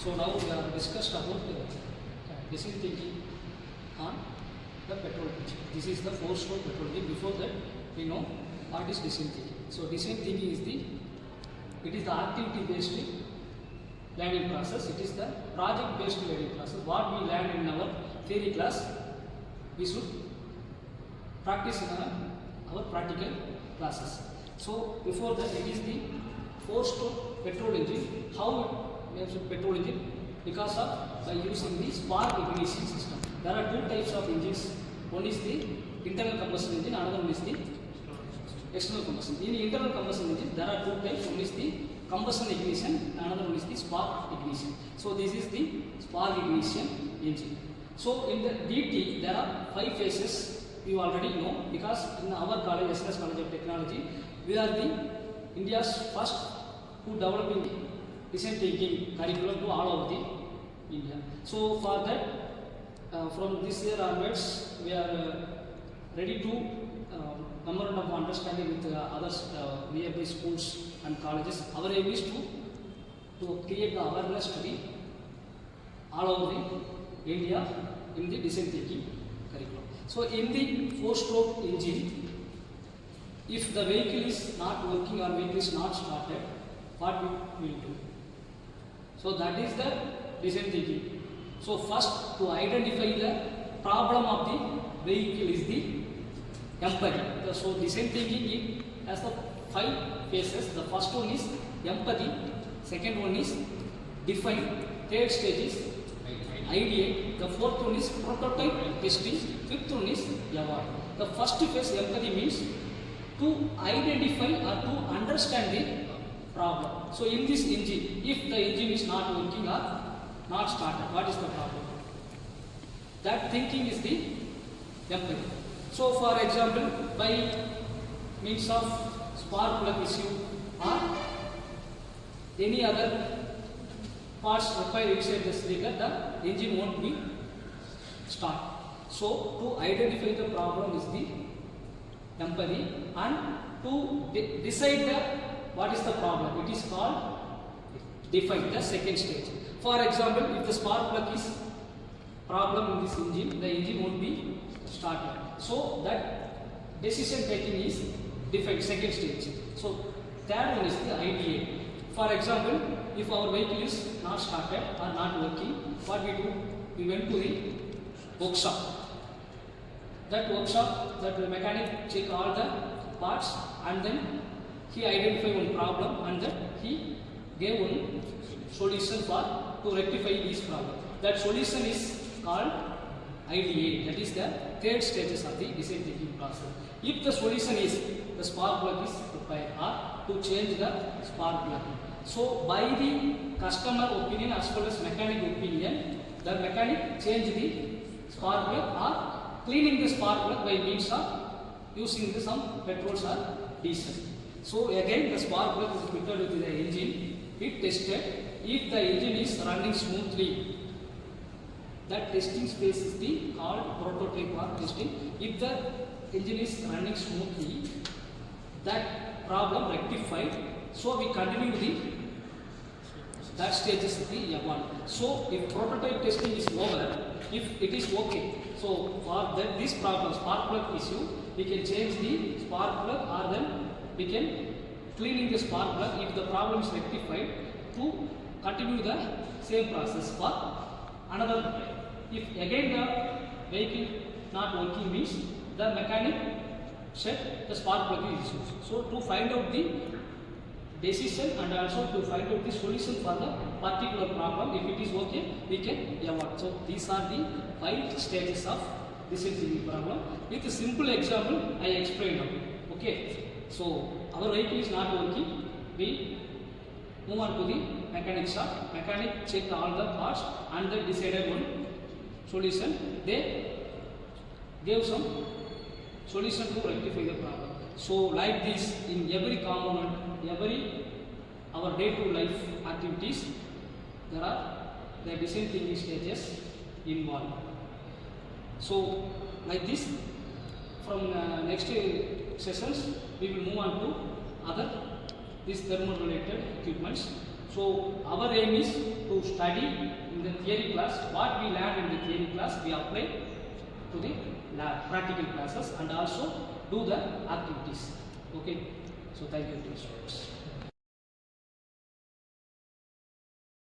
So now we have discussed about design thinking on the petrol engine. This is the 4-stroke petrol engine. Before that, we know what is design thinking. So design thinking is the activity-based learning process. It is the project-based learning process. What we learn in our theory class, we should practice in our practical classes. So before that, it is the 4-stroke petrol engine. How we have petrol engine? Because of by using the spark ignition system. There are two types of engines. One is the internal combustion engine, another one is the external combustion. In the internal combustion engine, there are two types. One is the combustion ignition, another one is the spark ignition. So this is the spark ignition engine. So in the DT, there are 5 phases. You already know, because in our college, SNS College of Technology, we are the India's first who developing design thinking curriculum to all over the India. So for that, from this year onwards, we are ready to memorandum of understanding with others nearby schools and colleges. Our aim is to create the awareness to the all over the India in the design thinking curriculum. So in the 4-stroke engine, if the vehicle is not working or vehicle is not started, what we will do? So that is the design thinking. So first, to identify the problem of the vehicle is the empathy. So design thinking has the 5 phases. The first one is empathy, second one is define, third stage is ideate, the fourth one is prototype testing, fifth one is award. The first phase, empathy, means to identify or to understand the problem. So in this engine, if the engine is not working or not started, what is the problem? That thinking is the empathy. So for example, by means of spark plug issue or any other parts required inside the cylinder, the engine won't be start. So to identify the problem is the empathy, and to decide what is the problem, it is called define, the second stage. For example, if the spark plug is problem in this engine, the engine won't be started. So that decision taking is define, second stage. So third one is the ideate. For example, if our vehicle is not started or not working, what we do? We went to the workshop. That workshop, that the mechanic check all the parts, and then he identified one problem, and then he gave one solution to rectify this problem. That solution is called ideate. That is the third stages of the design thinking process. If the solution is the spark plug is required or to change the spark plug. So by the customer opinion as well as mechanic opinion, the mechanic change the spark plug or cleaning the spark plug by means of using some petrols or diesel. So again, the spark plug is fitted with the engine. It tested. If the engine is running smoothly, that testing phase is called prototype or testing. If the engine is running smoothly, that problem rectified. So we continue that stage is the one. So if prototype testing is over, if it is okay, so for this problem, spark plug issue, we can change the spark plug, or then we can cleaning the spark plug. If the problem is rectified, to continue the same process for another. If again the vehicle not working, means the mechanic said the spark plug is issues. So to find out the decision and also to find out the solution for the particular problem, if it is okay, we can award. So these are the 5 stages of design thinking problem. With a simple example, I explained now. Okay. So our vehicle is not working, we move on to the mechanic shop. Mechanic check all the parts and they decided one solution. They gave some solution to rectify the problem. So like this, in every component, our day-to-day life activities, there are the design thinking stages involved. So like this, from next sessions, we will move on to other these thermal related equipments. So our aim is to study in the theory class what we learned in the theory class, we apply to the lab practical classes and also do the activities. Okay. So thank you, dear students.